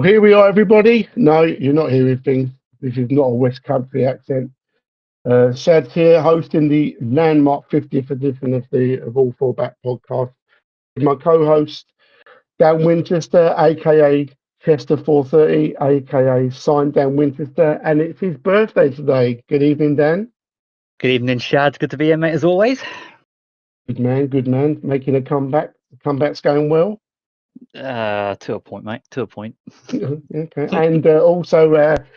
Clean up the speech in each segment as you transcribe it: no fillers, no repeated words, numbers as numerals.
here we are, everybody. No, you're not hearing things. This is not a West Country accent. Shad's here hosting the landmark 50th edition of the All Four Back podcast with my co-host, Dan Winchester, aka Chester 430, aka Sign Dan Winchester, and it's his birthday today. Good evening, Dan. Good evening, Shad. Good to be here, mate, as always. Good man. Making a comeback. The comeback's going well. To a point, mate. To a point. Okay. And also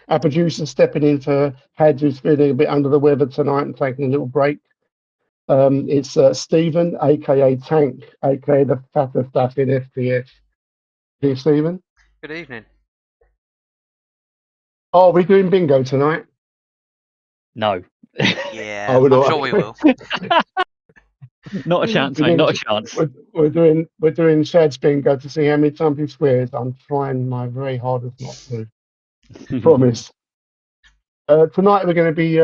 our producer stepping in for Hadge, who's feeling a bit under the weather tonight and taking a little break. It's Stephen, aka Tank, aka the fatter stuff in FPS. Hey, Stephen. Good evening. Oh, are we doing bingo tonight? No. Yeah, Oh, I'm sure we will. Not a chance, mate. Not a chance. We're doing Shad's bingo to see how many times he swears. I'm trying my very hardest not to. Promise. Tonight we're going to be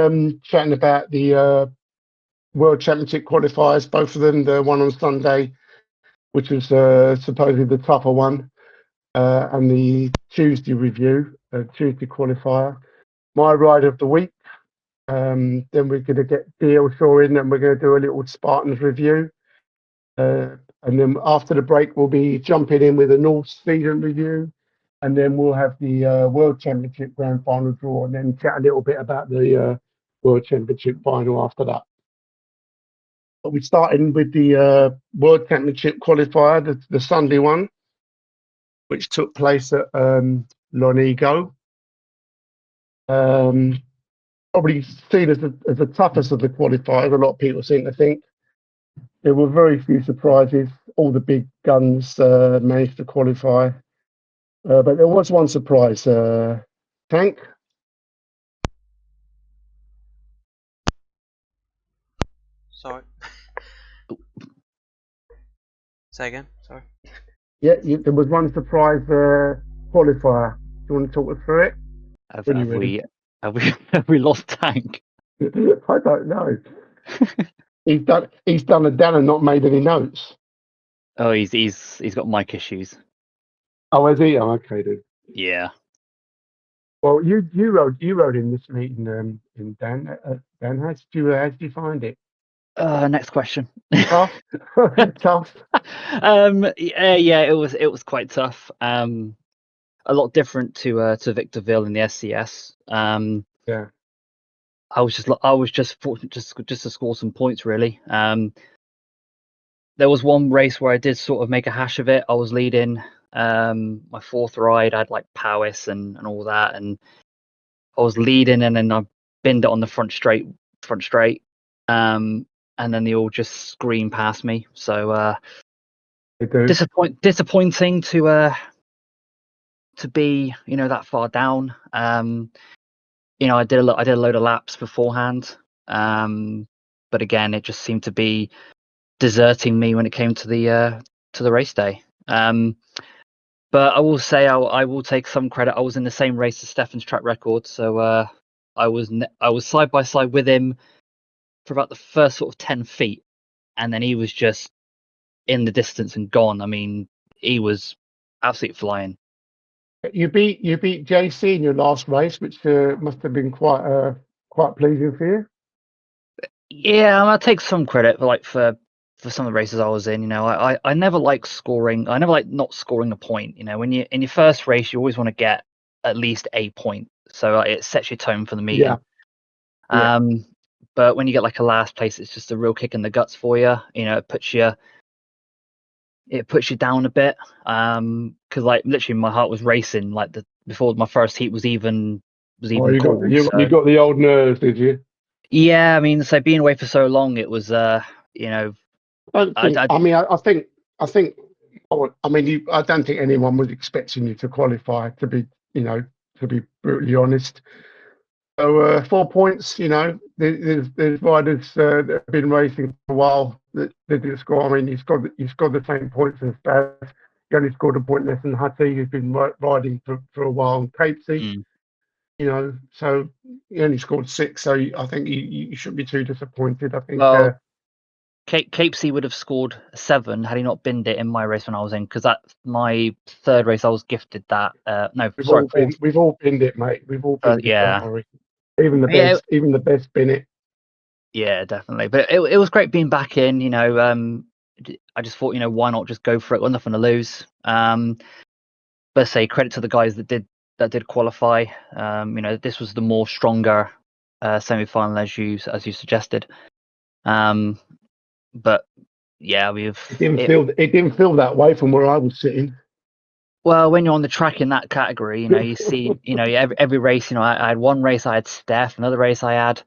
chatting about the World Championship Qualifiers, both of them. The one on Sunday, which was supposedly the tougher one, and the Tuesday review, Tuesday qualifier. My ride of the week. Then we're going to get DL Shaw in, and we're going to do a little Spartans review. And then after the break, we'll be jumping in with a North season review. And then we'll have the World Championship Grand Final draw, and then chat a little bit about the World Championship Final after that. But we're starting with the World Championship Qualifier, the Sunday one, which took place at Lonigo. Probably seen as the toughest of the qualifiers. A lot of people seem to think. There were very few surprises. All the big guns managed to qualify. But there was one surprise. Tank? Sorry. Say again. Sorry. Yeah, there was one surprise qualifier. Do you want to talk us through it? Have we lost Tank? I don't know. He's done a Dan and not made any notes. Oh, he's got mic issues. Oh, has he? Oh, okay, dude. Yeah. Well, you wrote in this meeting, in Dan. Dan, how did you find it? Next question. Tough. Tough. Yeah, it was quite tough. A lot different to Victorville in the SCS. Yeah. I was just fortunate just to score some points, really. There was one race where I did sort of make a hash of it. I was leading my fourth ride. I had like Powys and all that, and I was leading, and then I binned it on the front straight, and then they all just screamed past me. So disappointing to be that far down. I did a load of laps beforehand, but again, it just seemed to be deserting me when it came to the race day. But I will say I will take some credit. I was in the same race as Stefan's track record, so I was side by side with him for about the first sort of 10 feet, and then he was just in the distance and gone. I mean, he was absolutely flying. You beat JC in your last race, which must have been quite pleasing for you. Yeah, I take some credit for some of the races I was in. I never like scoring. I never like not scoring a point. When you in your first race, you always want to get at least a point, so it sets your tone for the meeting. Yeah. But when you get like a last place, it's just a real kick in the guts for you. It puts you down a bit, because like literally my heart was racing like before my first heat was even you called. You got the old nerves, did you? Yeah, I mean, so being away for so long, it was I don't think anyone was expecting you to qualify, to be brutally honest. So 4 points, there's riders that have been racing for a while that didn't score. I mean, you've scored the same points as Baz. You only scored a point less than Hutty, who's been riding for a while. And Capesy, so you only scored 6. So I think you shouldn't be too disappointed. I think. Capesy would have scored 7 had he not binned it in my race when I was in, because that's my 3rd race. I was gifted that. No, sorry, 4th. We've all binned it, mate. We've all binned it. Yeah. Don't worry. Even the Yeah. best, even the best bin it. Yeah, definitely. But it was great being back in. I just thought, why not just go for it? Got nothing to lose. But say credit to the guys that did qualify. This was the more stronger semi-final as you suggested. But yeah, It didn't feel that way from where I was sitting. Well, when you're on the track in that category, you see, every race. I had one race I had Steph, another race I had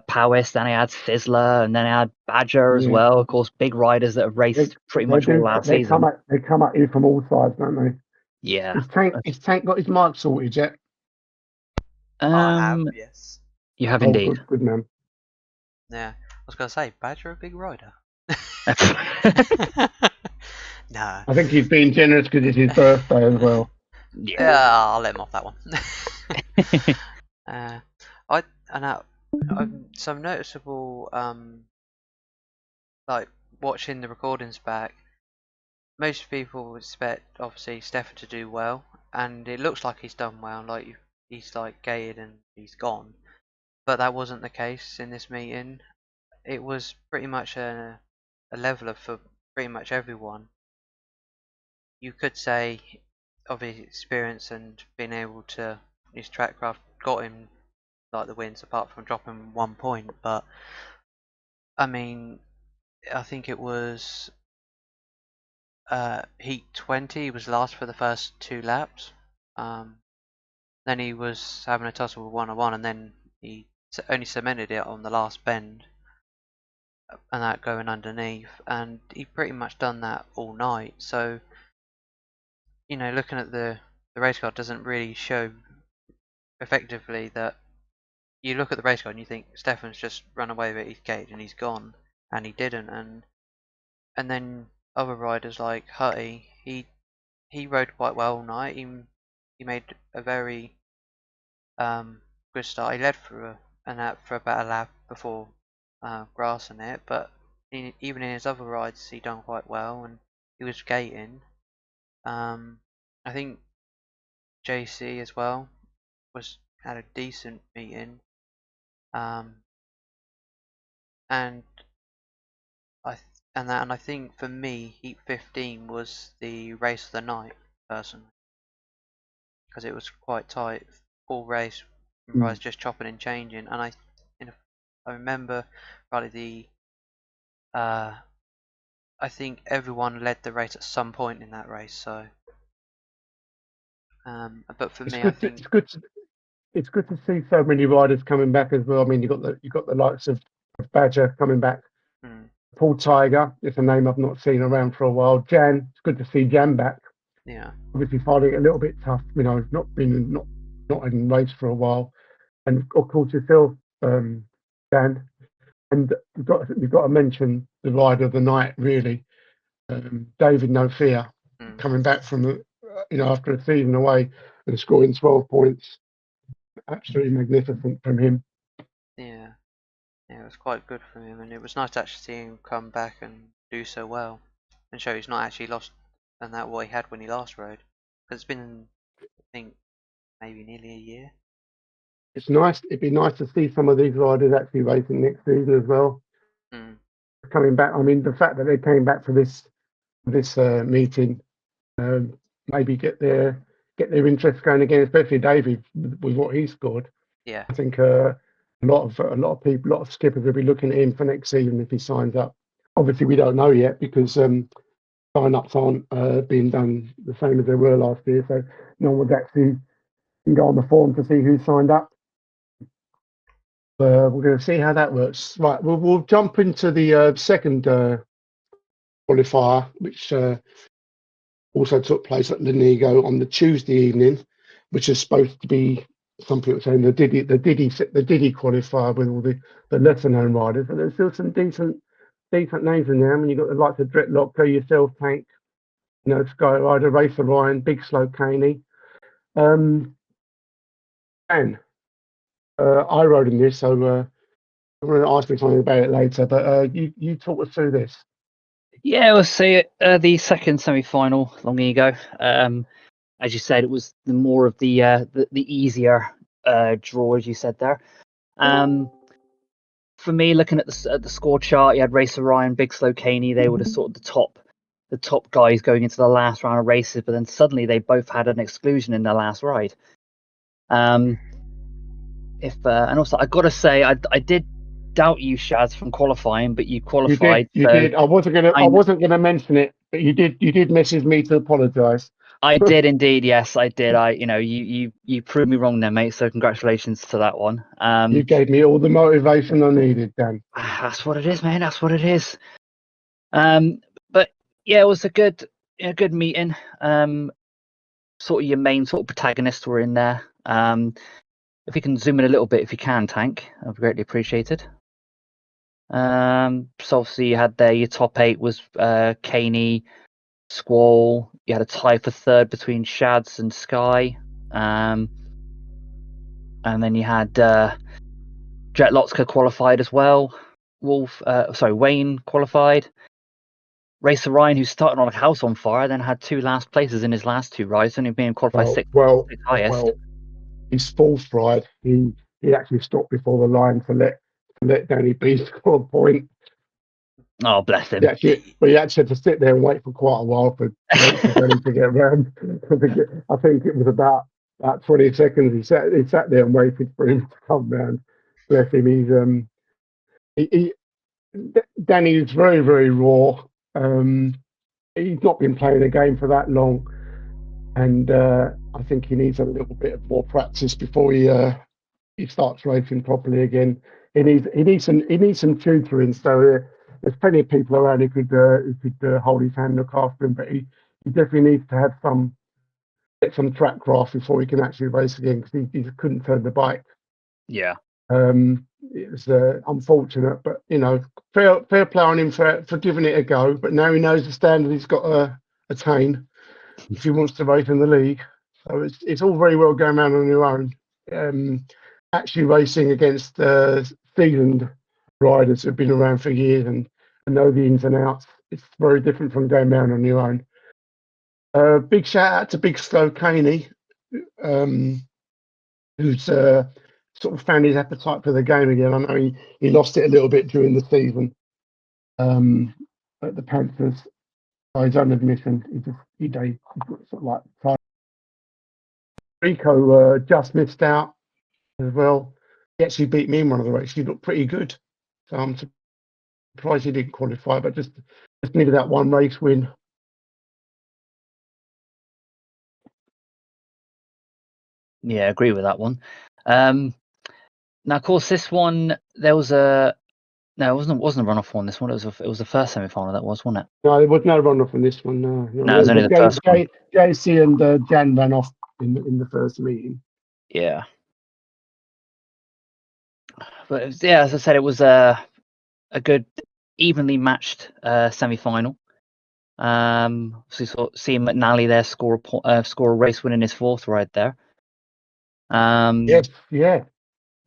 Powis, then I had Sizzler, and then I had Badger as well. Of course, big riders that have raced pretty much all last season. They come at you from all sides, don't they? Yeah. Has Tank got his mic sorted yet? I have, yes. You have indeed. Good man. Yeah, I was gonna say, Badger a big rider. Nah. I think he's being generous because it's his birthday as well. Yeah, I'll let him off that one. Some noticeable, like watching the recordings back. Most people expect obviously Stefan to do well, and it looks like he's done well. Like he's like gated and he's gone, but that wasn't the case in this meeting. It was pretty much a leveler for pretty much everyone. You could say of his experience and being able to his trackcraft got him like the wins apart from dropping 1 point, but I mean I think it was heat 20 he was last for the first 2 laps. Then he was having a tussle with 101 and then he only cemented it on the last bend and that going underneath, and he pretty much done that all night. So looking at the race card doesn't really show effectively that. You look at the race card and you think Stefan's just run away with it, he's gated and he's gone, and he didn't. And then other riders like Hutty, he rode quite well all night. He made a very good start. He led for about a lap before grassing it, but even in his other rides he done quite well, and he was gating. I think JC as well had a decent meeting. And I think for me, Heat 15 was the race of the night, personally, because it was quite tight all race. Riders just chopping and changing, and I remember probably I think everyone led the race at some point in that race. So, but for me, I think it's good to see so many riders coming back as well. I mean, you got the likes of Badger coming back. Paul Tiger, it's a name I've not seen around for a while. Jan, it's good to see Jan back. Yeah. Obviously finding it a little bit tough, not in race for a while. And of course yourself, Dan. And we've got to mention the rider of the night, really. David No Fear, coming back from after a season away and scoring 12 points. Absolutely magnificent from him. Yeah, it was quite good from him, and it was nice to actually see him come back and do so well, and show he's not actually lost than that what he had when he last rode. Because it's been, I think, maybe nearly a year. It's nice. It'd be nice to see some of these riders actually racing next season as well. Coming back. I mean, the fact that they came back for this meeting, maybe get their interest going again, especially David with what he scored. Yeah. I think a lot of people, a lot of skippers will be looking at him for next season if he signs up. Obviously, we don't know yet because sign-ups aren't being done the same as they were last year, so no one would actually can go on the forum to see who signed up. We're going to see how that works. Right, we'll jump into the second qualifier, which also took place at Lanigo on the Tuesday evening, which is supposed to be, some people saying the Diddy qualifier with all the lesser known riders, but there's still some decent names in there. I mean, you've got the likes of Dreadlock, Go Yourself, Tank, Sky Rider, Racer Ryan, Big Slow Caney. And I rode in this, so I'm going to ask me something about it later, but you talk us through this. Yeah, we'll see the second semi-final long ago. As you said, it was the more of the easier draw, as you said there. For me, looking at the score chart, you had Racer Ryan, Big Slow Caney. They were the sort of the top guys going into the last round of races, but then suddenly they both had an exclusion in their last ride. And also I got to say, I did doubt you, Shaz, from qualifying, but you qualified. You did. I wasn't gonna mention it, but you did. You did message me to apologise. I did indeed. Yes, I did. You proved me wrong there, mate. So congratulations to that one. You gave me all the motivation I needed, Dan. That's what it is, man. That's what it is. But yeah, it was a good meeting. Sort of your main sort of protagonists were in there. If you can zoom in a little bit, if you can, Tank, I'd be greatly appreciated. So obviously you had there your top 8 was Caney, Squall. You had a tie for third between Shads and Sky. And then you had Jet Lotzka qualified as well. Wayne qualified. Racer Ryan, who started on a house on fire, then had 2 last places in his last 2 rides, only being qualified sixth highest. His fourth ride, he actually stopped before the line to let Danny B score a point. Oh, bless him. He actually had to sit there and wait for quite a while for Danny to get round. I think it was about 20 seconds. He sat there and waited for him to come round. Bless him. Danny is very, very raw. He's not been playing the game for that long, and I think he needs a little bit of more practice before he starts racing properly again. He needs some tutoring. So there's plenty of people around who could hold his hand, look after him, but he definitely needs to get some track craft before he can actually race again, because he just couldn't turn the bike. Yeah. It was unfortunate, but fair play on him for giving it a go. But now he knows the standard he's got to attain if he wants to race in the league. So it's all very well going around on your own. Actually racing against seasoned riders who've been around for years and know the ins and outs, it's very different from going around on your own. Big shout out to Big Slow Caney, who's sort of found his appetite for the game again. I know he lost it a little bit during the season at the Panthers. By his own admission, he sort of like tired. Rico just missed out as well. He actually beat me in one of the races. He looked pretty good, so I'm surprised he didn't qualify, but just needed that one race win. Yeah, I agree with that one. Now, of course, this one it wasn't a runoff on this one. It was the first semi-final, wasn't it? No, there was no runoff in this one. No, it was only the first one. JC and Jan ran off in the first meeting. Yeah, but as I said, it was a good, evenly matched semi-final. So seeing McNally there score a race win in his fourth ride there. Yes, yeah.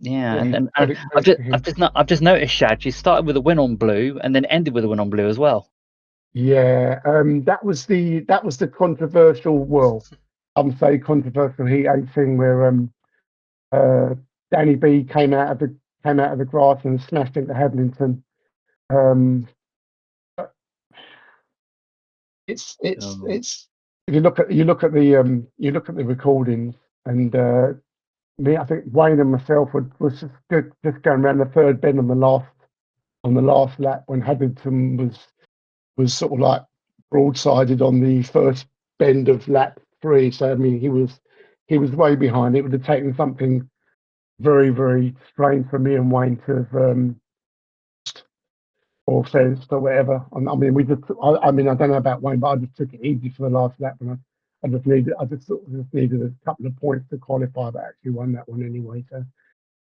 And I've just noticed, Shad, you started with a win on blue and then ended with a win on blue as well. Yeah, that was the controversial. I'm say controversial Heat 18 where Danny B came out of the grass and smashed into Hadlington. It's if you look at the recordings, and I think Wayne and myself was just going around the third bend on the last lap when Hadlington was sort of like broadsided on the first bend of lap 3. So I mean he was way behind. It would have taken something very, very strange for me and Wayne to have or fenced or whatever. I mean I don't know about Wayne, but I just took it easy for the last lap, and I just needed a couple of points to qualify, but actually won that one anyway. So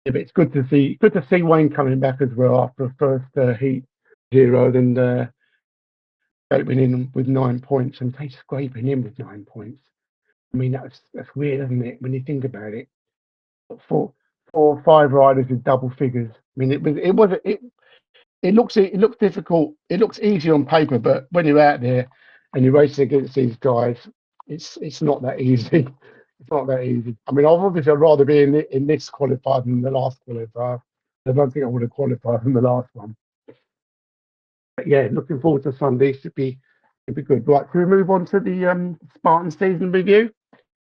yeah, but it's good to see Wayne coming back as well after a first heat 0 and scraping in with 9 points, and he's scraping in with 9 points. I mean that's weird, isn't it, when you think about it? 4 or 5 riders in double figures. I mean, it looks difficult. It looks easy on paper, but when you're out there and you're racing against these guys, it's not that easy. It's not that easy. I mean, obviously, I'd rather be in this qualifier than the last qualifier. I don't think I would have qualified in the last one. But yeah, looking forward to Sunday. Should be good. Right, can we move on to the Spartan season review?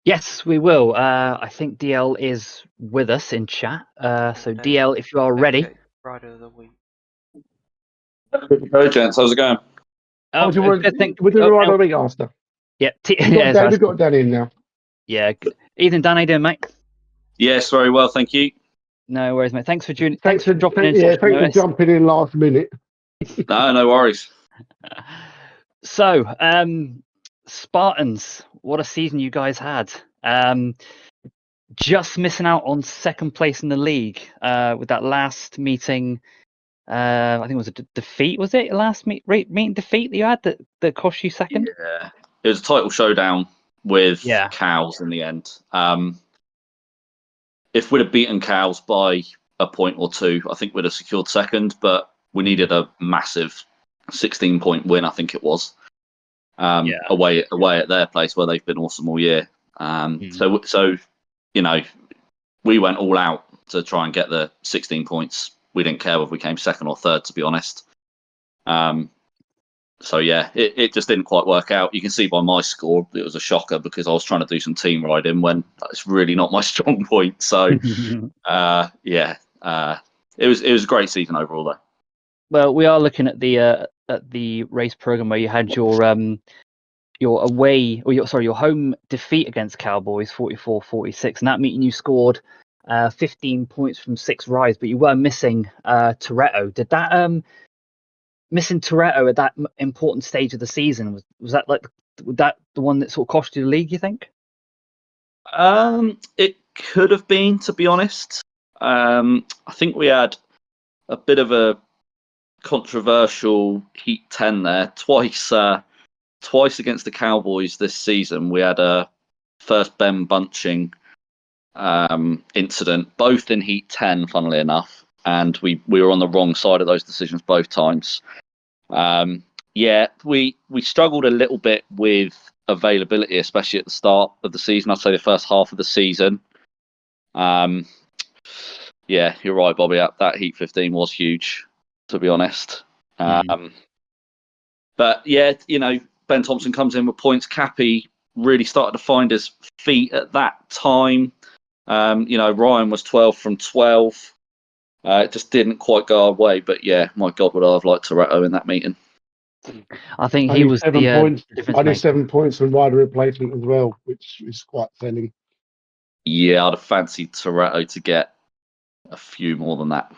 Yes, we will. I think DL is with us in chat. So DL, if you are ready. Rider of the week. Hey gents, how's it going? We're doing the oh, right week after. Yeah, We've got Dan in now. Yeah, good. Ethan, Dan, how you doing, mate? Yes, very well, thank you. No worries, mate. Thanks for dropping in. Yeah, thanks for jumping in last minute. No worries. So, Spartans, what a season you guys had. Just missing out on second place in the league with that last meeting. I think it was a defeat. Was it last meeting defeat that you had that cost you second? Yeah, it was a title showdown with Yeah. Cows in the end. If we'd have beaten Cows by a point or two, I think we'd have secured second. But we needed a massive 16-point win, I think it was, away at their place where they've been awesome all year. So you know, we went all out to try and get the 16 points. We didn't care whether we came second or third, to be honest. So yeah, it just didn't quite work out. You can see by my score, it was a shocker because I was trying to do some team riding when that's really not my strong point. So it was a great season overall, though. Well, we are looking at the race program where you had your away or your home defeat against Cowboys 44-46, and that meeting you scored 15 points from 6 rides, but you were missing Toretto. Did that missing Toretto at that important stage of the season was that the one that sort of cost you the league, you think? It could have been, to be honest. I think we had a bit of a controversial Heat 10 there. Twice against the Cowboys this season, we had a first Ben bunching incident, both in Heat 10, funnily enough, and we were on the wrong side of those decisions both times. We struggled a little bit with availability, especially at the start of the season. I'd say the first half of the season. You're right, Bobby. That Heat 15 was huge, to be honest. But yeah, Ben Thompson comes in with points. Cappy really started to find his feet at that time. Ryan was 12 from 12. It just didn't quite go our way. But yeah, my God, would I have liked Toretto in that meeting? I think he was 7 points. difference I did maker. 7 points from rider replacement as well, which is quite telling. Yeah, I'd have fancied Toretto to get a few more than that.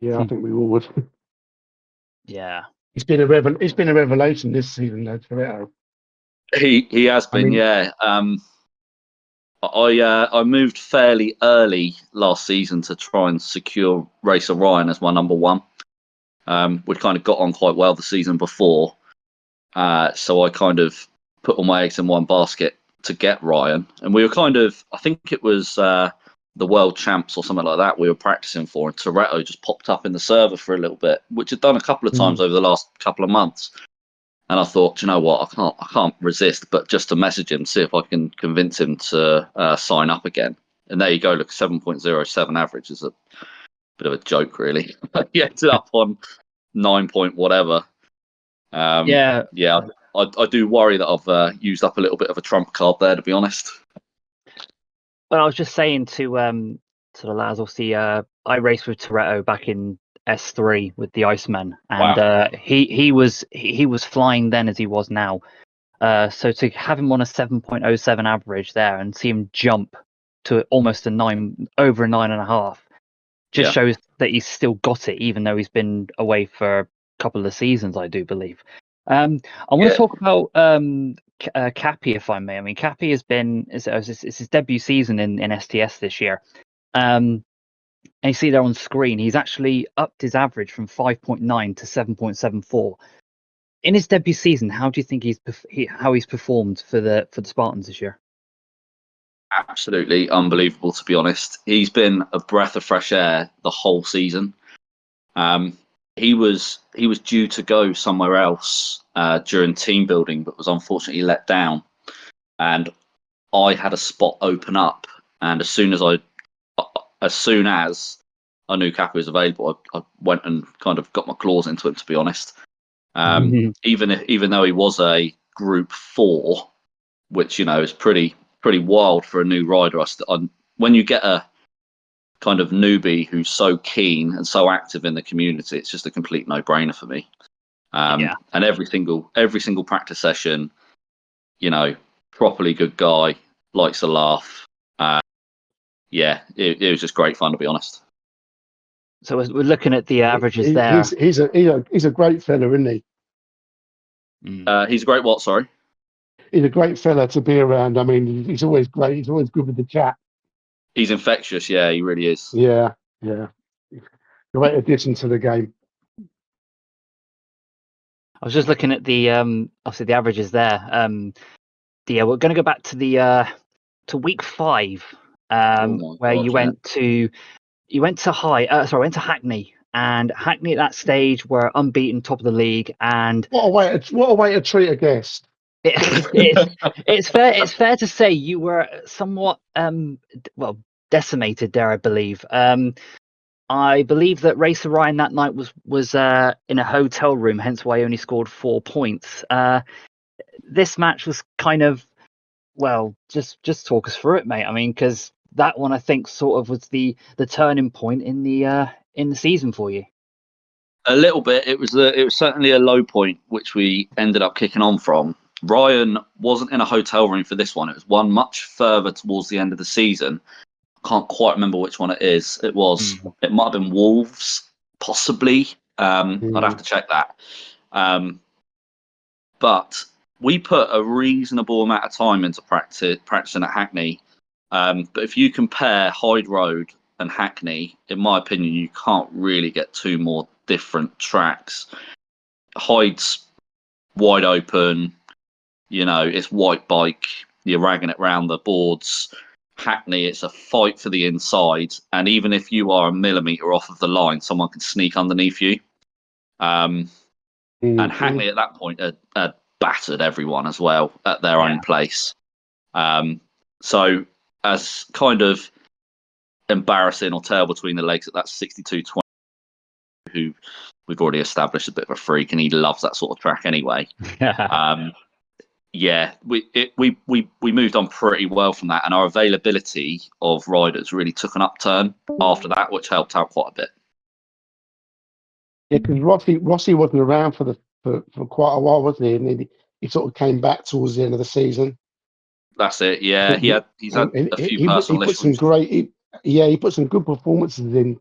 Yeah, I think we all would. Yeah, It's been a revelation this season, though, Toretto. He has been, yeah. I moved fairly early last season to try and secure Racer Ryan as my number one. We'd kind of got on quite well the season before, so I kind of put all my eggs in one basket to get Ryan, and we were I think it was the World Champs or something like that we were practicing for, and Toretto just popped up in the server for a little bit, which had done a couple of times over the last couple of months. And I thought, do you know what? I can't resist, but just to message him, see if I can convince him to sign up again. And there you go. Look, 7.07 average is a bit of a joke, really. He ended up on 9 point whatever. I do worry that I've used up a little bit of a trump card there, to be honest. Well, I was just saying to the lads, obviously, I raced with Toretto back in S3 with the Icemen, and Wow. he was flying then as he was now. So to have him on a 7.07 average there and see him jump to almost over a 9.5 just shows that he's still got it, even though he's been away for a couple of seasons, I do believe. I want to talk about Cappy, if I may. I mean, Cappy it's his debut season in STS this year. And you see there on screen, he's actually upped his average from 5.9 to 7.74. In his debut season, how do you think he's performed for the Spartans this year? absolutely unbelievable, to be honest. He's been a breath of fresh air the whole season. He was due to go somewhere else during team building, but was unfortunately let down. And I had a spot open up, and as soon as I knew Kappa was available, I went and kind of got my claws into him, to be honest. Even though he was a Group 4, which is pretty wild for a new rider. When you get a kind of newbie who's so keen and so active in the community, it's just a complete no-brainer for me. And every single practice session, properly good guy, likes a laugh. It was just great fun, to be honest. So we're looking at the averages there. He's a great fella, isn't he? He's a great what? Sorry. He's a great fella to be around. I mean, he's always great. He's always good with the chat. He's infectious. Yeah, he really is. Yeah. Great addition to the game. I was just looking at the obviously the averages there. We're going to go back to the to week 5, where you went to Hackney, and Hackney at that stage were unbeaten, top of the league, and what a way to treat a guest. It's fair to say you were somewhat decimated there, I believe. I believe that Racer Ryan that night was in a hotel room, hence why he only scored 4 points. This match was kind of, just talk us through it, mate. I mean, because that one I think sort of was the turning point in the season for you. A little bit. It was certainly a low point, which we ended up kicking on from. Ryan wasn't in a hotel room for this one. It was one much further towards the end of the season. Can't quite remember which one it is. It might have been Wolves, possibly. I'd have to check that. But we put a reasonable amount of time into practicing at Hackney. But if you compare Hyde Road and Hackney, in my opinion, you can't really get two more different tracks. Hyde's wide open, it's white bike, you're ragging it round the boards. Hackney, it's a fight for the inside, and even if you are a millimetre off of the line, someone can sneak underneath you. And Hackney at that point had battered everyone as well at their own place. So as kind of embarrassing or tail between the legs at that 62.20, who we've already established a bit of a freak, and he loves that sort of track anyway. We moved on pretty well from that, and our availability of riders really took an upturn after that, which helped out quite a bit. Yeah, because Rossi wasn't around for quite a while, wasn't he? And he sort of came back towards the end of the season. That's it. Yeah, he's had a few personal issues. He put some good performances in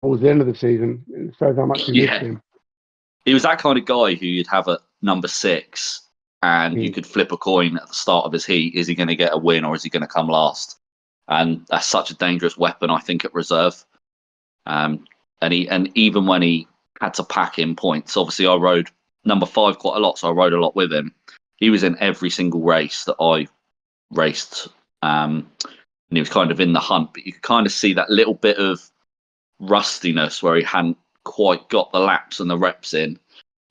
towards the end of the season. It shows how much he missed him. He was that kind of guy who you'd have at number 6, and you could flip a coin at the start of his heat. Is he going to get a win, or is he going to come last? And that's such a dangerous weapon, I think, at reserve. And even when he had to pack in points, obviously I rode number 5 quite a lot, so I rode a lot with him. He was in every single race that I raced, and he was kind of in the hunt, but you could kind of see that little bit of rustiness where he hadn't quite got the laps and the reps in,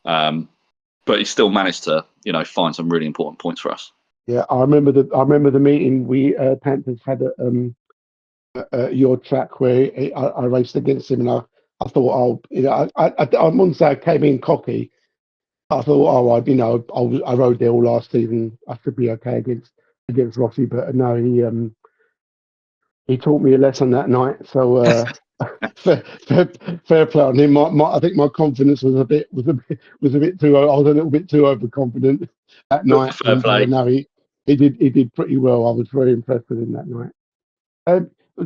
but he still managed to find some really important points for us. Yeah, I remember the meeting we Panthers had at your track where I raced against him, and I thought, I wouldn't say I came in cocky. I thought, I rode there all last season. I should be okay against Rossi, but no, he taught me a lesson that night. So fair play on him. I think my confidence was a bit too. I was a little bit too overconfident that night. Fair play. No, he did pretty well. I was very impressed with him that night.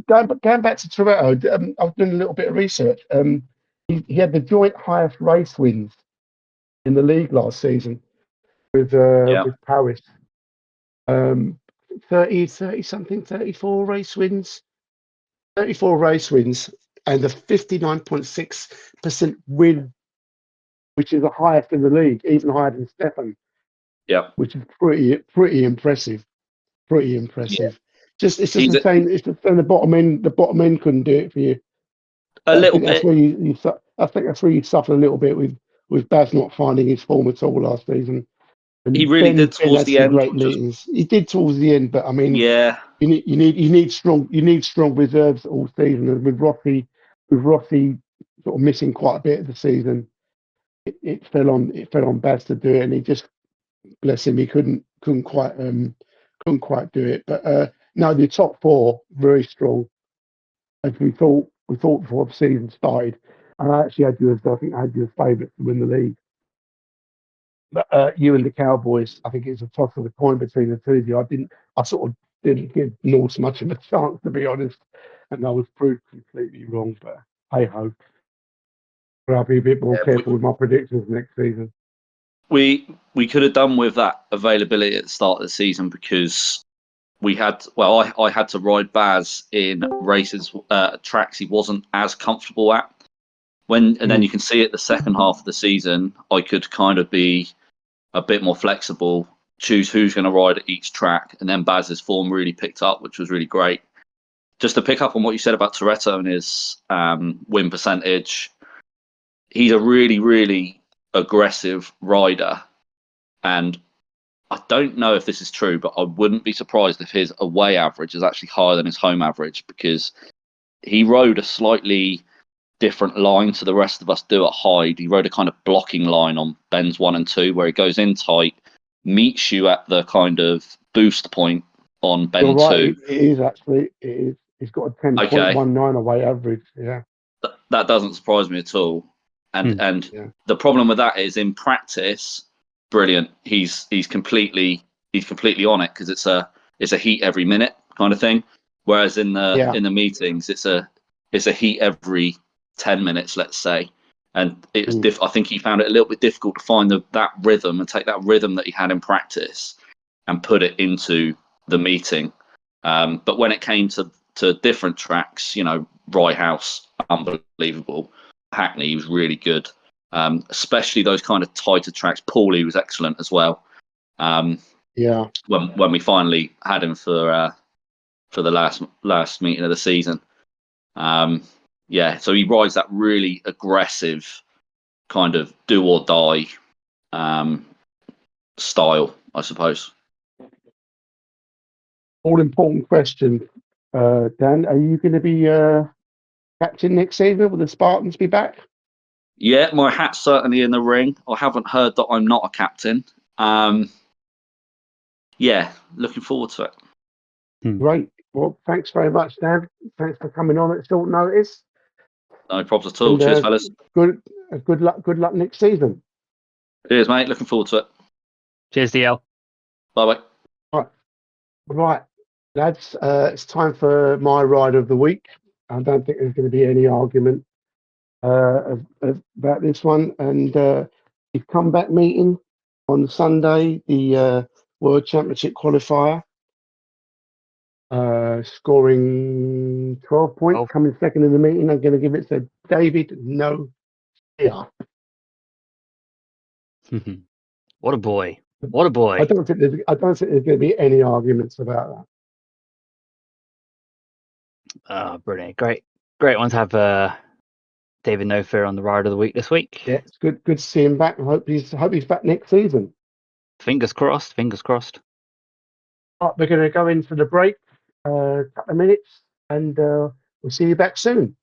Going back to Toretto, I was doing a little bit of research. He had the joint highest race wins in the league last season with Paris. 30 something, 34 race wins. 34 race wins and a 59.6% win, which is the highest in the league, even higher than Stefan. Yeah, which is pretty impressive. Pretty impressive. It's just He's the same. It's the same. The bottom end. The bottom end couldn't do it for you. a I little think that's bit. where I think that's where you suffered a little bit with Baz not finding his form at all last season. He And really did Ben towards had the some end, great which was meetings. He did towards the end, but I mean, yeah. you need strong reserves all season. And with Rossi sort of missing quite a bit of the season, it fell on Baz to do it, and he just, bless him, he couldn't quite do it. But no, the top four very strong, as we thought before the season started. And I actually had you as favourites to win the league. But you and the Cowboys, I think it's a toss of the coin between the two of you. I sort of didn't give Norse much of a chance, to be honest, and I was proved completely wrong. But hey ho, I'll be a bit more Yeah, careful with my predictions next season. we could have done with that availability at the start of the season because I had to ride Baz in races, tracks he wasn't as comfortable at. And then you can see it the second half of the season, I could kind of be a bit more flexible, choose who's going to ride at each track, and then Baz's form really picked up, which was really great. Just to pick up on what you said about Toretto and his win percentage, he's a really, really aggressive rider, and I don't know if this is true, but I wouldn't be surprised if his away average is actually higher than his home average because he rode a slightly different line to the rest of us do at Hyde. He rode a kind of blocking line on bends 1 and 2 where he goes in tight, meets you at the kind of boost point on bend You're right. 2. It is actually. It is. He's got a 10.19 away average. Yeah. That doesn't surprise me at all. And Yeah. the problem with that is in practice, brilliant. He's completely on it because it's a heat every minute kind of thing. Whereas in the meetings, it's a heat every 10 minutes, let's say. And it was I think he found it a little bit difficult to find that rhythm and take that rhythm that he had in practice and put it into the meeting. But when it came to different tracks, Rye House, unbelievable. Hackney, he was really good. Especially those kind of tighter tracks. Paulie was excellent as well. When we finally had him for the last meeting of the season. So he rides that really aggressive kind of do or die style, I suppose. All important question, Dan. Are you going to be captain next season? Will the Spartans be back? Yeah, my hat's certainly in the ring. I haven't heard that I'm not a captain. Looking forward to it. Great. Well, thanks very much, Dan. Thanks for coming on at short notice. No problems at all. And, cheers, fellas. Good luck next season. Cheers, mate. Looking forward to it. Cheers, DL. Bye-bye. Right, lads. It's time for my ride of the week. I don't think there's going to be any argument about this one. And the comeback meeting on Sunday, the World Championship Qualifier, scoring 12 points, coming second in the meeting. I'm going to give it to David No. Yeah. What a boy! What a boy! I don't think there's going to be any arguments about that. Brilliant! Great one to have David No Fear on the ride of the week this week. Yeah, it's good to see him back. I hope he's back next season. Fingers crossed. Right, we're going to go in for the break, a couple of minutes, and we'll see you back soon.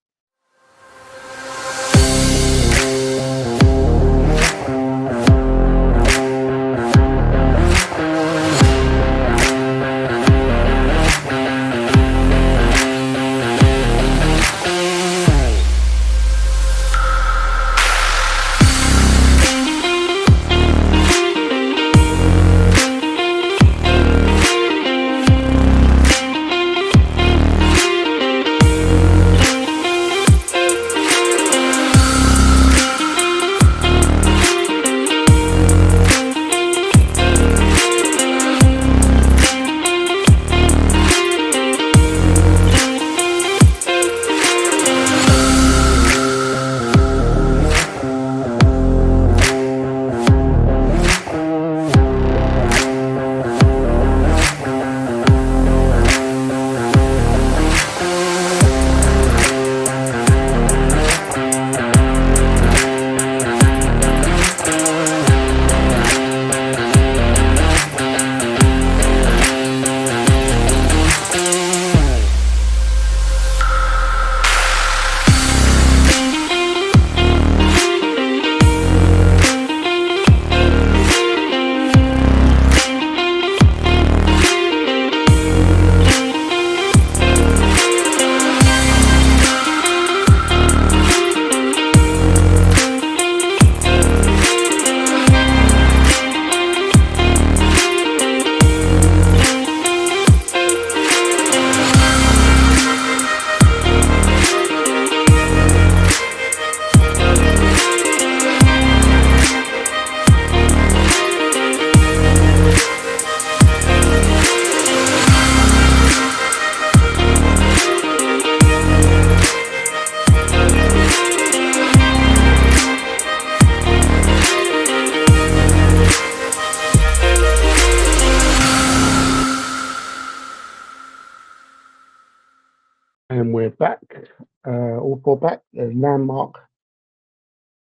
We're back, all four back, landmark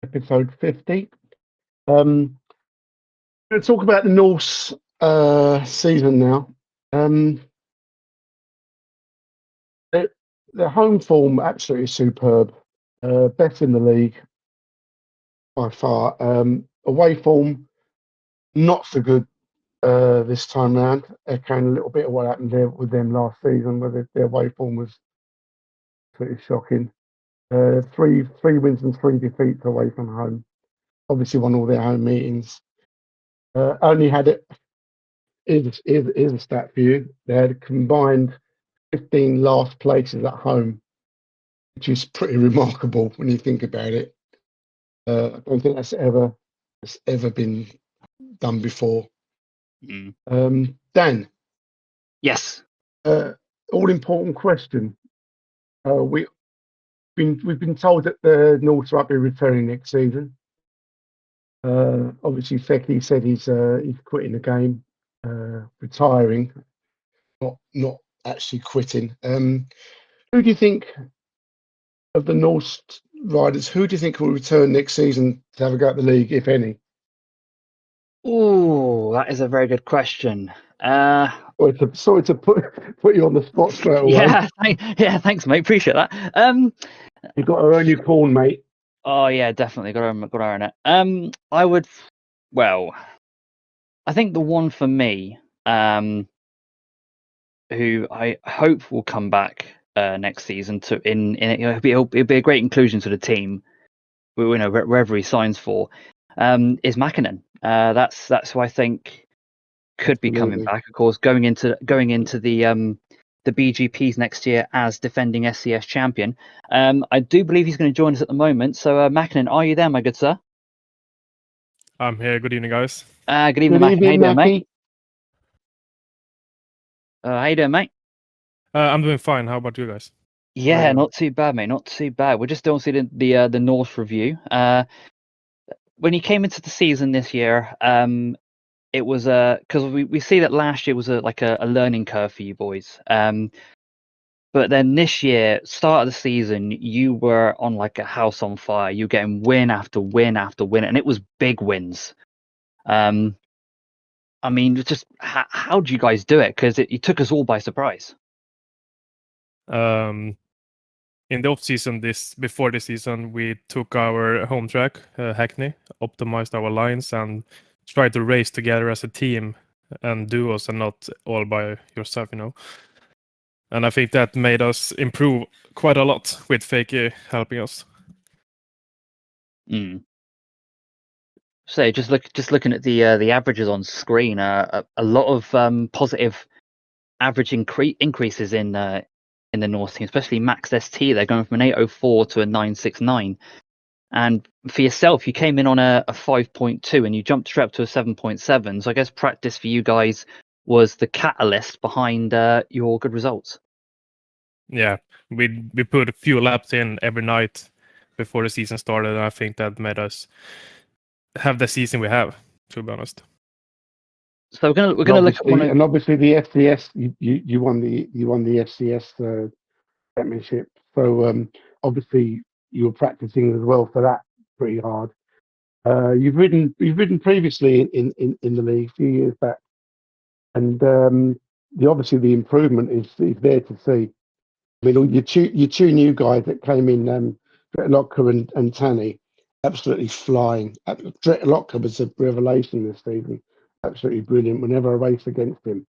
episode 50. Going to talk about the Norse season now. The home form absolutely superb, best in the league by far. Away form not so good this time round, echoing a little bit of what happened there with them last season, where their away form was pretty shocking. Three wins and 3 defeats away from home. Obviously won all their home meetings. Only had it. Here's a stat for you. They had a combined 15 last places at home, which is pretty remarkable when you think about it. I don't think that's ever been done before. Dan. Yes. All important question. We've been told that the North will be returning next season. Obviously, Fecky said he's quitting the game, retiring, not actually quitting. Who do you think of the Norse riders? Who do you think will return next season to have a go at the league, if any? Oh, that is a very good question. Sorry to put you on the spot straight away. Yeah, thanks, mate. Appreciate that. You've got to earn your corn, mate. Oh yeah, definitely got to earn it. I think the one for me, who I hope will come back next season it'll be a great inclusion to the team. Wherever he signs for, is Mäkinen. That's who I think could be coming back. Of course, going into the BGPs next year as defending SCS champion. I do believe he's going to join us at the moment. So, Mäkinen, are you there, my good sir? I'm here. Good evening, guys. Good evening, Mäkinen. How you doing, mate? How you doing, mate? I'm doing fine. How about you guys? Yeah, not too bad, mate. Not too bad. We're just doing the North review. When you came into the season this year, it was because we see that last year was a learning curve for you boys. But then this year, start of the season, you were on like a house on fire. You were getting win after win after win, and it was big wins. I mean, just how do you guys do it? Because it took us all by surprise. In the off season, before this season, we took our home track, Hackney, optimized our lines, and tried to race together as a team and duos, and not all by yourself, And I think that made us improve quite a lot with Fakey helping us. So just looking at the averages on screen, a lot of positive average increases in the North team, especially Max ST. They're going from an 804 to a 969. And for yourself, you came in on a 5.2 and you jumped straight up to a 7.7. So I guess practice for you guys was the catalyst behind your good results. Yeah, we put a few laps in every night before the season started, and I think that made us have the season we have, to be honest. So we're gonna look at and obviously the FCS, you won the FCS championship. So obviously you were practicing as well for that pretty hard. You've ridden previously in the league a few years back, and obviously the improvement is there to see. I mean, your two new guys that came in, Locker and Tanny, absolutely flying. Locker was a revelation this season. Absolutely brilliant. Whenever I race against him,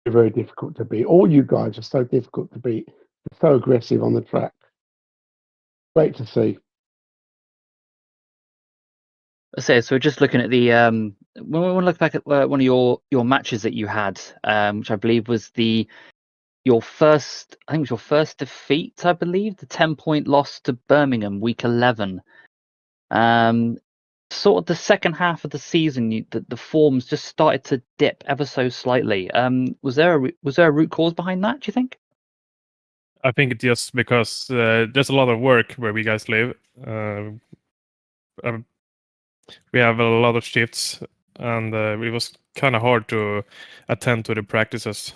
very difficult to beat. All you guys are so difficult to beat. They're so aggressive on the track. Great to see. So we're just looking at the when we want to look back at one of your matches that you had, which I believe was your first defeat. I believe the 10-point loss to Birmingham, week 11. Sort of the second half of the season, the forms just started to dip ever so slightly. Was there a root cause behind that, do you think? I think it's just because there's a lot of work where we guys live. We have a lot of shifts, and it was kind of hard to attend to the practices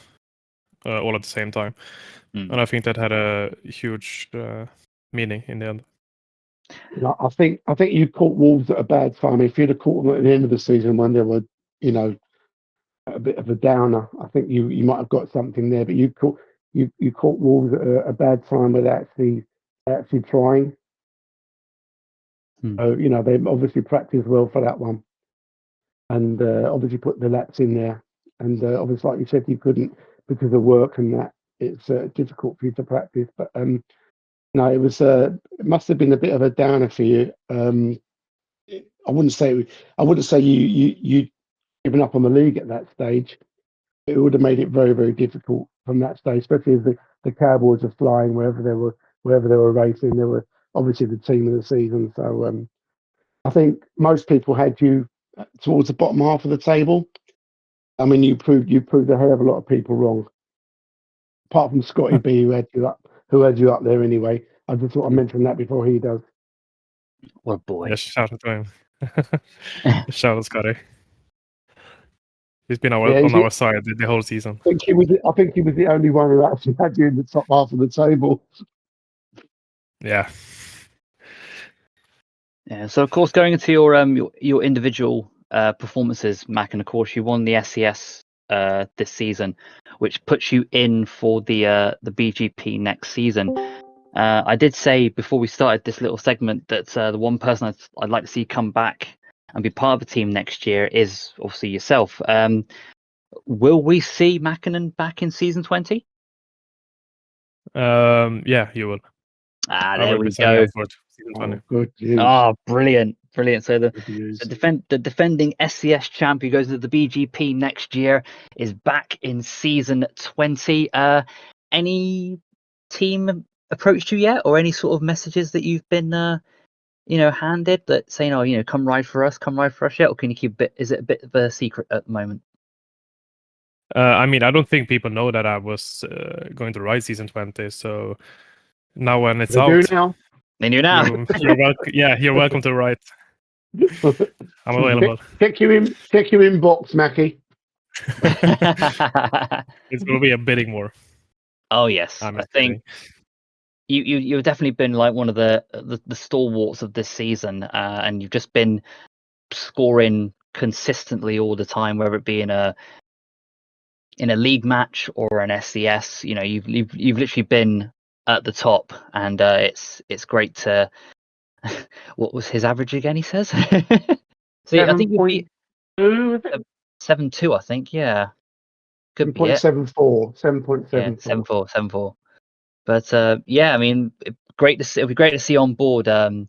all at the same time. And I think that had a huge meaning in the end. You know, I think you caught Wolves at a bad time. If you'd have caught them at the end of the season when they were, you know, a bit of a downer, I think you might have got something there. But you caught Wolves at a bad time with actually trying. So you know, they obviously practiced well for that one, and obviously put the laps in there. And obviously, like you said, you couldn't because of work and that. It's difficult for you to practice. But no, it was. It must have been a bit of a downer for you. I wouldn't say you given up on the league at that stage. It would have made it very, very difficult from that stage, especially as the Cowboys are flying wherever they were racing. They were obviously the team of the season. So I think most people had you towards the bottom half of the table. I mean, you proved a hell of a lot of people wrong. Apart from Scotty B, who had you up there anyway. I just thought I'd mention that before he does. What a boy. Yes, shout out to him. Shout out Scotty. He's been on our side the whole season. I think he was the only one who actually had you in the top half of the table. Yeah. Yeah. So of course, going into your individual performances, Mac, and of course you won the SES this season, which puts you in for the BGP next season. I did say before we started this little segment that the one person I'd like to see come back and be part of the team next year is obviously yourself. Will we see Mackinnon back in season 20? Yeah, you will. There we signing go. up for it, season 20. Good news. Oh, brilliant. So Good news. the defending SCS champion who goes to the BGP next year is back in season 20. Any team approached you yet, or any sort of messages that you've been handed that saying, oh, come ride for us yet, or can you keep is it a bit of a secret at the moment? I mean, I don't think people know that I was going to ride season 20. So now when it's They out, do now. They knew now. you're welcome. Yeah, you're welcome to ride. I'm available. Check your inbox, Mackie. It will be a bidding war. Oh yes, I think you've definitely been like one of the stalwarts of this season, and you've just been scoring consistently all the time, whether it be in a league match or an SCS. You've literally been at the top, and it's great to. What was his average again? He says. See, I think 7.2. I think, yeah, could be it. 7.74. 7.74. Yeah, 7.4. But yeah, I mean, great to see. It'll be great to see on board, Mac.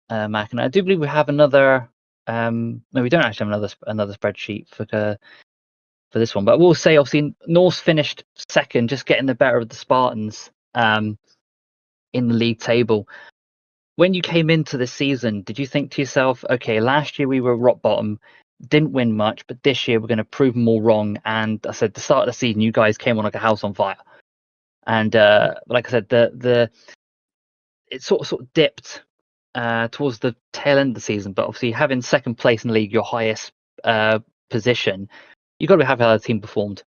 And I do believe we have another. No, we don't actually have another spreadsheet for this one. But we'll say, obviously, Norse finished second, just getting the better of the Spartans in the league table. When you came into the season, did you think to yourself, okay, last year we were rock bottom, didn't win much, but this year we're going to prove them all wrong? And I said, the start of the season, you guys came on like a house on fire. And like I said, it sort of dipped towards the tail end of the season. But obviously, having second place in the league, your highest position, you've got to be happy how the team performed.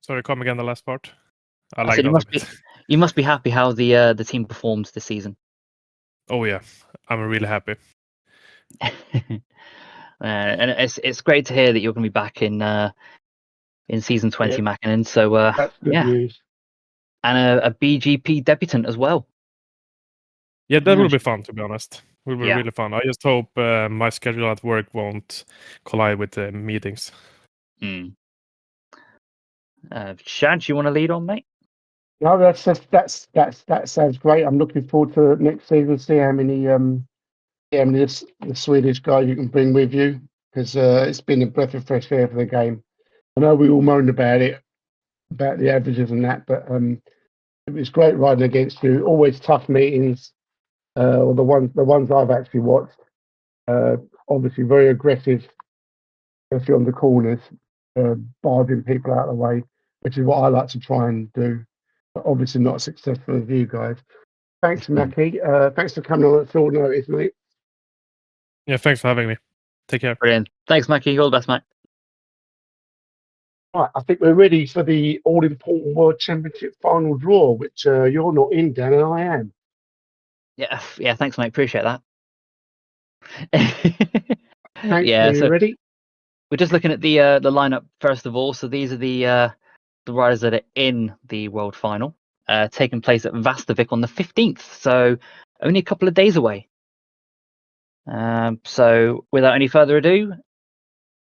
Sorry, come again, the last part. I said you must be happy how the team performed this season. Oh yeah, I'm really happy. And it's great to hear that you're going to be back in season 20, Mackinnon. So that's good news. And a BGP debutant as well. Yeah, that will be fun, to be honest. It will be Yeah. really fun. I just hope my schedule at work won't collide with the meetings. Shad, do you want to lead on, mate? No, that sounds great. I'm looking forward to next season. See how many the Swedish guys you can bring with you, because it's been a breath of fresh air for the game. I know we all moaned about it, about the averages and that, but it was great riding against you. Always tough meetings, or the ones I've actually watched. Obviously very aggressive, especially on the corners, barging people out of the way, which is what I like to try and do. But obviously not successful with you guys. Thanks, Mackie. Thanks for coming on at short notice, mate. Yeah, thanks for having me. Take care. Brilliant. Thanks, Mackie. All the best, mate. Right, I think we're ready for the all-important World Championship final draw, which you're not in, Dan, and I am. Yeah. Thanks, mate. Appreciate that. Thanks, Yeah. when you're So ready. we're just looking at the lineup first of all. So these are the riders that are in the World Final, taking place at Vastavik on the 15th. So only a couple of days away. So without any further ado,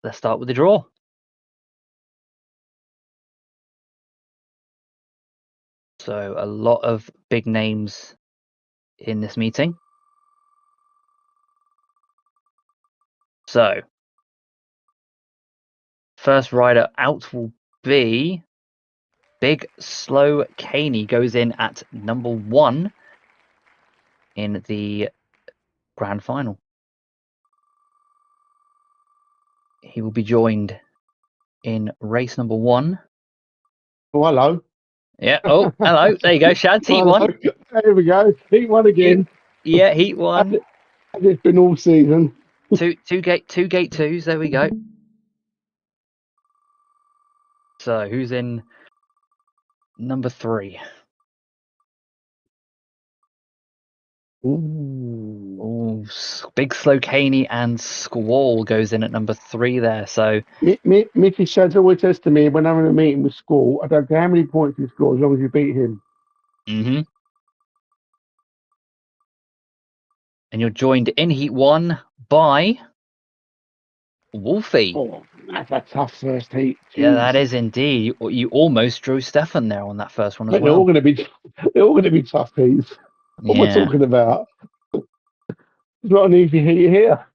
let's start with the draw. So a lot of big names in this meeting. So first rider out will be Big Slow Caney, goes in at number 1 in the grand final. He will be joined in race number 1. Oh, hello. Yeah. Oh, hello. There you go, Shads. Heat Hello. 1. There we go. Heat 1 again. Yeah, Heat 1. As it's been all season. Two gate 2s. There we go. So who's in number 3? Ooh, Big Slow Caney and Squall goes in at number 3 there. So Mickey Shads always says to me when I'm in a meeting with school, I don't care how many points you score as long as you beat him. and you're joined in Heat 1 by Wolfie. Oh, that's a tough first heat. Yeah, Jeez. that is indeed. You almost drew Stefan there on that first one as But they're well. all going to be tough heats. What am I Yeah. talking about? It's not an easy heat here.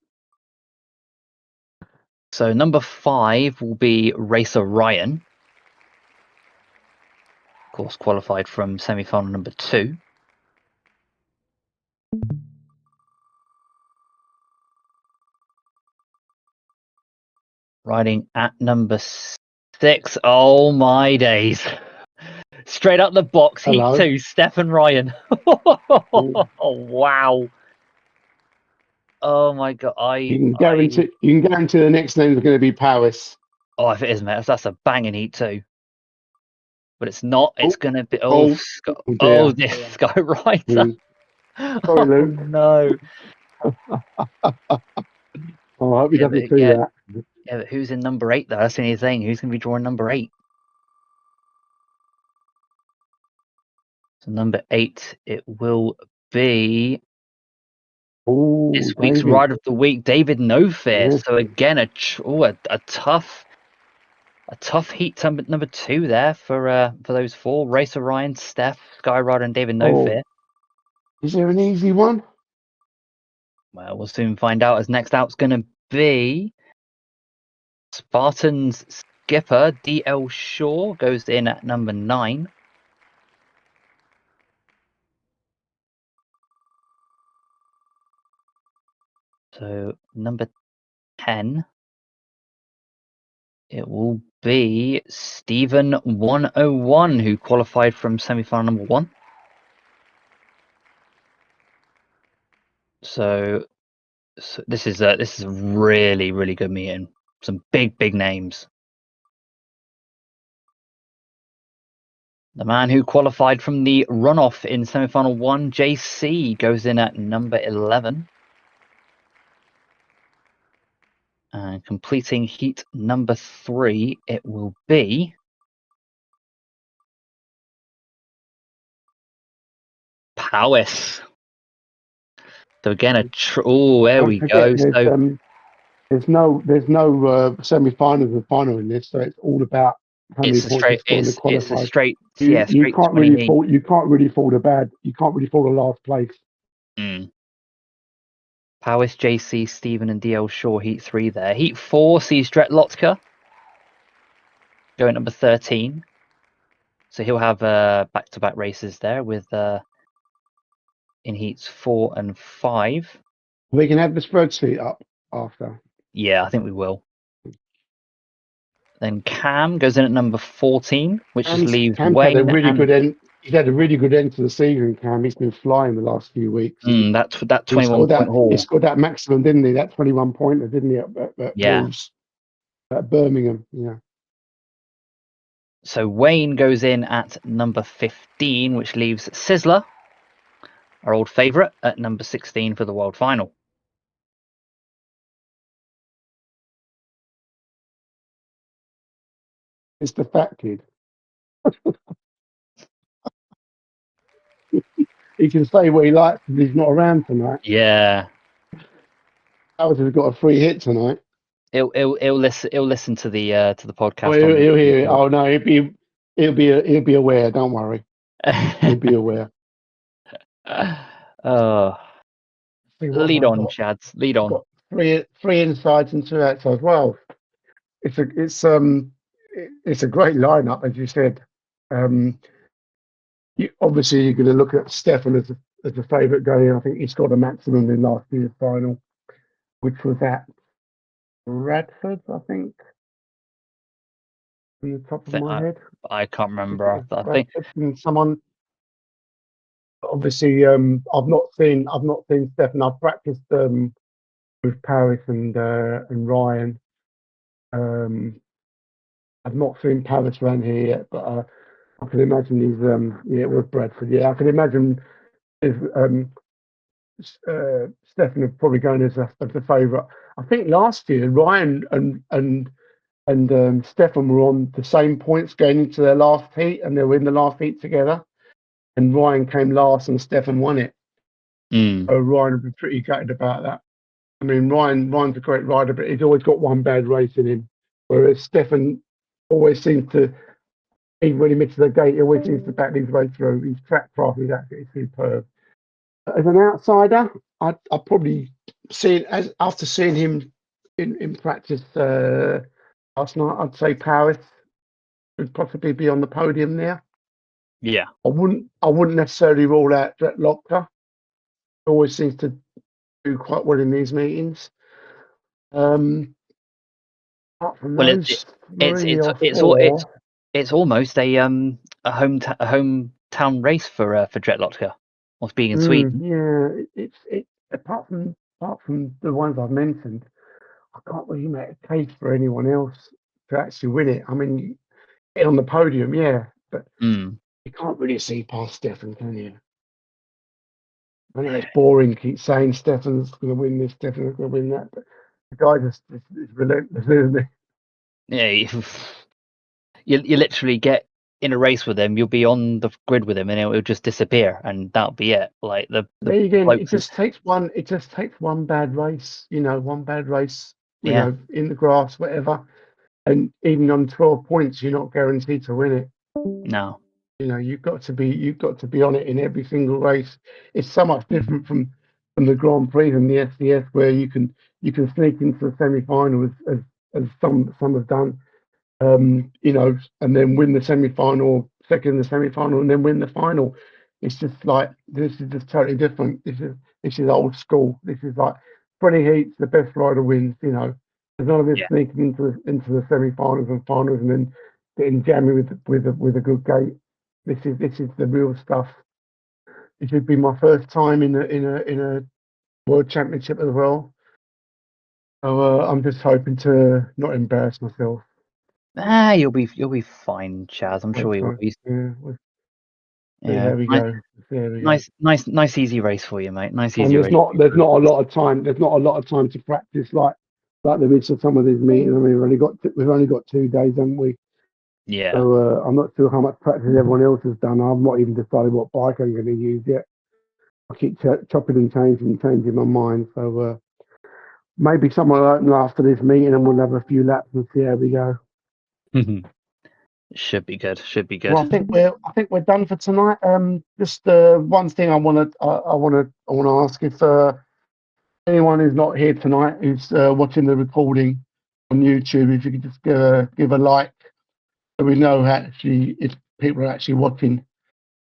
So number 5 will be Racer Ryan. Of course, qualified from semi-final number 2. Riding at number 6. Oh my days. Straight up the box, Hello. Heat 2, Stefan Ryan. Oh, wow. Oh my god. You can guarantee the next name is going to be Paris. Oh, if it is, mate, that's a banging Heat 2. But it's not. It's going to be. dear. This Sky Rider. Sorry, Luke. No. Oh, I hope he Yeah, doesn't see that. Yeah, but who's in number 8 though? That's the only thing. Who's going to be drawing number 8? So number 8, it will be this week's David. Rider of the Week, David No Fear. Yeah. So again, a tough heat number 2 there for those 4: Racer Ryan, Steph, Sky Rider, and David No Fear. Is there an easy one? Well, we'll soon find out, as next out's going to be Spartan's skipper, DL Shaw, goes in at number 9. So number 10, it will be Stephen 101, who qualified from semi-final number 1. So this is a really, really good meeting. Some big names. The man who qualified from the runoff in semi-final 1, JC, goes in at number 11. And completing heat number 3, it will be Powis. So again, there we go. So there's no semi-finals and final in this, so it's all about how many points you score in the qualifiers. It's a straight, you straight can't 20 really fault. You can't really fault the last place. Powis, JC, Stephen, and DL Shaw, heat 3 there. Heat 4 sees Dret Lotka going number 13. So he'll have back-to-back races there with in heats 4 and 5. We can have the spreadsheet up after. Yeah, I think we will. Then Cam goes in at number 14, which just leaves Cam's Wayne. had a really good end. He's had a really good end to the season, Cam. He's been flying the last few weeks. That 21 point haul. He scored that maximum, didn't he? That 21 pointer, didn't he? At Yeah. Wolves, at Birmingham. Yeah. So Wayne goes in at number 15, which leaves Sizzler, our old favourite, at number 16 for the World Final. It's the fat kid. He can say what he likes because he's not around tonight. Yeah, Howard has got a free hit tonight. he'll listen to the podcast. Oh, he'll hear it. Oh no, he'll be aware. Don't worry, he'll be aware. Lead on, Chads. Lead on. Got three insides and 2 outsides. Well, it's a great lineup, as you said. Obviously, you're going to look at Stefan as a favourite going. I think he scored a maximum in last year's final, which was at Radford, I think. On the top of my head, I can't remember. I think someone. Obviously, I've not seen Stefan. I've practiced with Paris and Ryan. I've not seen Paris around here yet, but I can imagine he's with Bradford. Yeah, I can imagine Stefan is probably going as the favourite. I think last year Ryan and Stefan were on the same points going into their last heat, and they were in the last heat together. And Ryan came last, and Stefan won it. So Ryan would be pretty gutted about that. I mean, Ryan's a great rider, but he's always got one bad race in him. Whereas Stefan always seems to, even when he misses the gate, he always seems to back his way through. His track craft is absolutely superb. As an outsider, I'd probably see it after seeing him in practice last night. I'd say Paris would possibly be on the podium there. Yeah, I wouldn't necessarily rule out Jet Locker. Always seems to do quite well in these meetings. Apart from those it's almost a hometown race for Jetlotka, what's being in Sweden. Yeah, it's apart from the ones I've mentioned, I can't really make a case for anyone else to actually win it. I mean, you get on the podium, yeah, but you can't really see past Stefan, can you? I know it's boring. Keep saying Stefan's going to win this, Stefan's going to win that, but the guy just is relentless, isn't he? Yeah, you literally get in a race with him. You'll be on the grid with him, and it'll just disappear, and that'll be it. Like it just takes one. It just takes one bad race. One bad race. You know, in the grass, whatever. And even on 12 points, you're not guaranteed to win it. No. You've got to be on it in every single race. It's so much different from the Grand Prix and the SDS, where you can sneak into the semi-final as some have done, and then win the semi-final, second in the semi-final, and then win the final. It's just like this is just totally different. This is old school. This is like 20 heats, the best rider wins. There's none of this sneaking into the semi-finals and finals and then getting jammy with a good gate. This is the real stuff. It would be my first time in a World Championship as well. So I'm just hoping to not embarrass myself. You'll be fine, Chaz. I'm sure you'll be. There we go. Nice easy race for you, mate. Nice easy. And race. There's not a lot of time. There's not a lot of time to practice like there is for some of these meetings. I mean, we've only got 2 days, haven't we? Yeah. So I'm not sure how much practice everyone else has done. I've not even decided what bike I'm going to use yet. I keep chopping and changing my mind. So maybe someone will open after this meeting and we'll have a few laps and see how we go. Should be good. Well, I think we're done for tonight. Just one thing I want to ask, if anyone who's not here tonight who's watching the recording on YouTube, if you could just give a like, so we know actually if people are actually watching.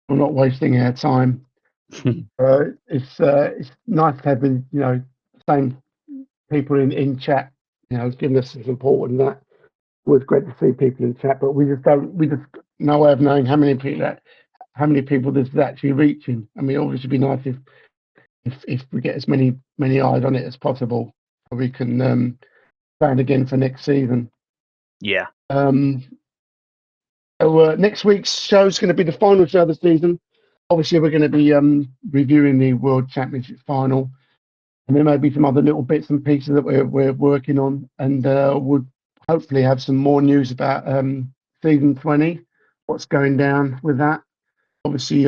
We're not wasting our time. It's nice to have the same people in chat, giving us some support and that. It was great to see people in chat, but we just no way of knowing how many people this is actually reaching. I mean, obviously, it'd be nice if we get as many eyes on it as possible, so we can plan again for next season. Yeah. So next week's show is going to be the final show of the season. Obviously, we're going to be reviewing the World Championship final, and there may be some other little bits and pieces that we're working on, and we'll hopefully have some more news about season 20, what's going down with that. Obviously,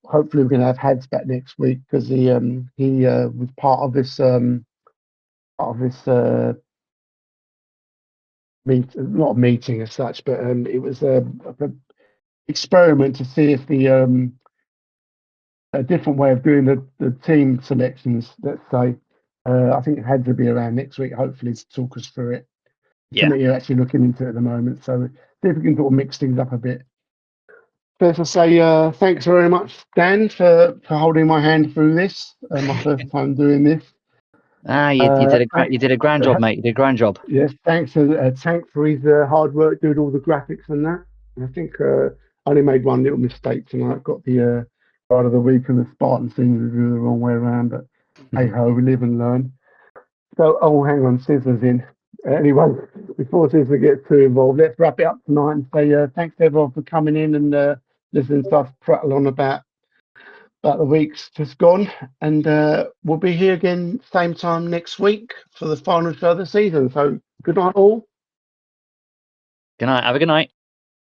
hopefully we're going to have Hads back next week because he was part of this not a meeting as such, but it was a experiment to see if the a different way of doing the team selections. Let's say, I think Hads will be around next week, hopefully, to talk us through it. Yeah. Something you're actually looking into at the moment, so see if we can sort of mix things up a bit. First, I say thanks very much, Dan, for holding my hand through this. My first time doing this. You did a grand job, mate. You did a grand job. Yes, thanks to Tank for his hard work doing all the graphics and that. And I think I only made one little mistake tonight. Got the Card of the Week and the Spartan thing the wrong way around, but hey ho, we live and learn. So, oh, hang on, Sizzler's in. Anyway, before Sizzler gets too involved, let's wrap it up tonight and say thanks to everyone for coming in and listening to us prattle on about the week's just gone. And we'll be here again same time next week for the final show of the season. So good night all. Good night. Have a good night.